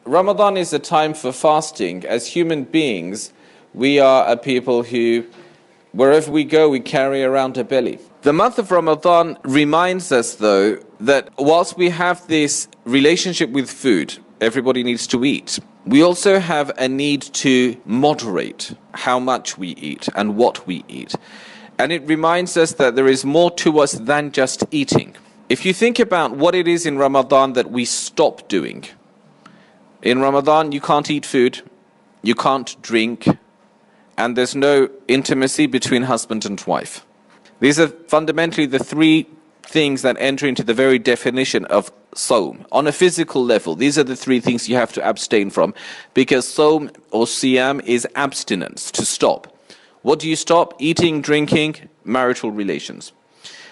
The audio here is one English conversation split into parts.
Ramadan is a time for fasting. As human beings, we are a people who, wherever we go, we carry around a belly. The month of Ramadan reminds us, though, that whilst we have this relationship with food, everybody needs to eat, we also have a need to moderate how much we eat and what we eat. And it reminds us that there is more to us than just eating. If you think about what it is in Ramadan that we stop doing. In Ramadan, you can't eat food, you can't drink, and there's no intimacy between husband and wife. These are fundamentally the three things that enter into the very definition of Sawm. On a physical level, these are the three things you have to abstain from, because Sawm or Siyam is abstinence, to stop. What do you stop? Eating, drinking, marital relations.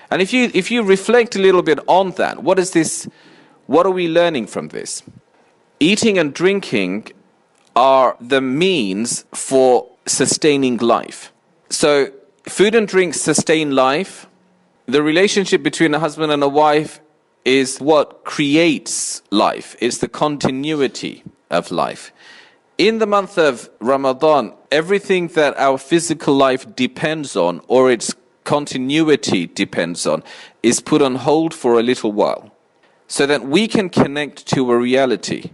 And if you reflect a little bit on that, what are we learning from this? Eating and drinking are the means for sustaining life. So food and drink sustain life. The relationship between a husband and a wife is what creates life. It's the continuity of life. In the month of Ramadan, everything that our physical life depends on, or its continuity depends on, is put on hold for a little while, so that we can connect to a reality,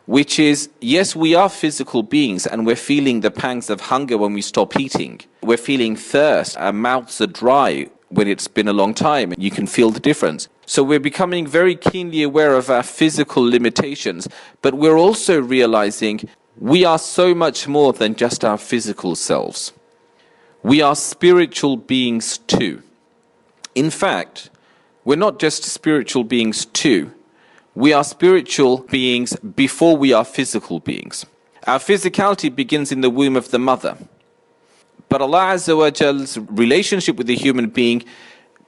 which is, yes, we are physical beings and we're feeling the pangs of hunger when we stop eating. We're feeling thirst, our mouths are dry when it's been a long time, and you can feel the difference. So we're becoming very keenly aware of our physical limitations, but we're also realizing we are so much more than just our physical selves. We are spiritual beings too. In fact, we're not just spiritual beings too. We are spiritual beings before we are physical beings. Our physicality begins in the womb of the mother. But Allah Azza wa Jall's relationship with the human being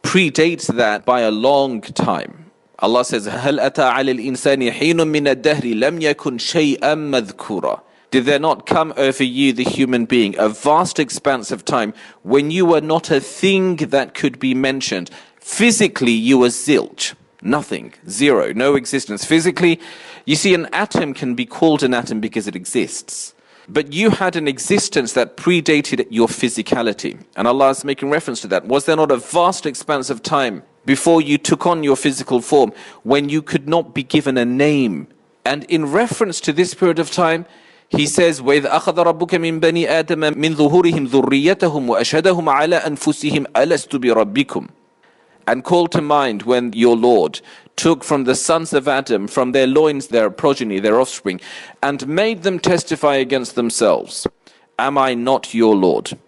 predates that by a long time. Allah says, هَلْ أَتَى عَلَى الْإِنسَانِ حِينٌ مِّنَ الدَّهْرِ لَمْ يَكُنْ شَيْئًا مَذْكُورًا. Did there not come over you, the human being, a vast expanse of time when you were not a thing that could be mentioned? Physically, you were zilch. Nothing, zero, no existence. Physically, you see, an atom can be called an atom because it exists. But you had an existence that predated your physicality. And Allah is making reference to that. Was there not a vast expanse of time before you took on your physical form when you could not be given a name? And in reference to this period of time, He says, وَإِذْ أَخَذَ رَبُّكَ مِنْ بَنِي آدَمَ مِنْ ظُهُورِهِمْ ذُرِّيَّتَهُمْ وَأَشْهَدَهُمْ عَلَىٰ أَنفُسِهِمْ أَلَسْتُ بِرَبِّكُمْ. And call to mind when your Lord took from the sons of Adam, from their loins, their progeny, their offspring, and made them testify against themselves, am I not your Lord?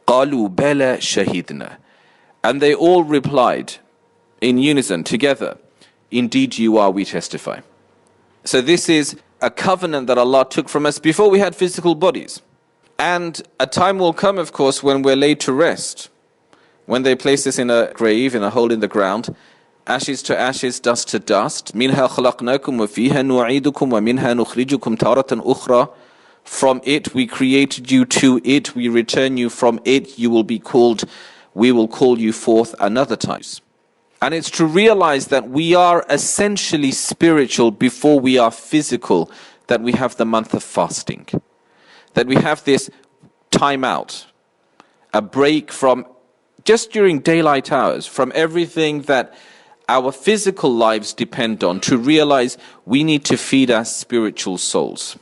قَالُوا بَلَى شَهِدْنَا. And they all replied in unison, together, indeed you are, we testify. So this is a covenant that Allah took from us before we had physical bodies. And a time will come, of course, when we're laid to rest. When they place us in a grave, in a hole in the ground, ashes to ashes, dust to dust. مِنْهَا خَلَقْنَاكُمْ وَفِيهَا نُعِيدُكُمْ وَمِنْهَا نُخْرِجُكُمْ تَارَةً أُخْرَى. From it we created you, to it we return you, from it you will be called, we will call you forth another time. And it's to realize that we are essentially spiritual before we are physical, that we have the month of fasting. That we have this time out, a break from, just during daylight hours, from everything that our physical lives depend on, to realize we need to feed our spiritual souls.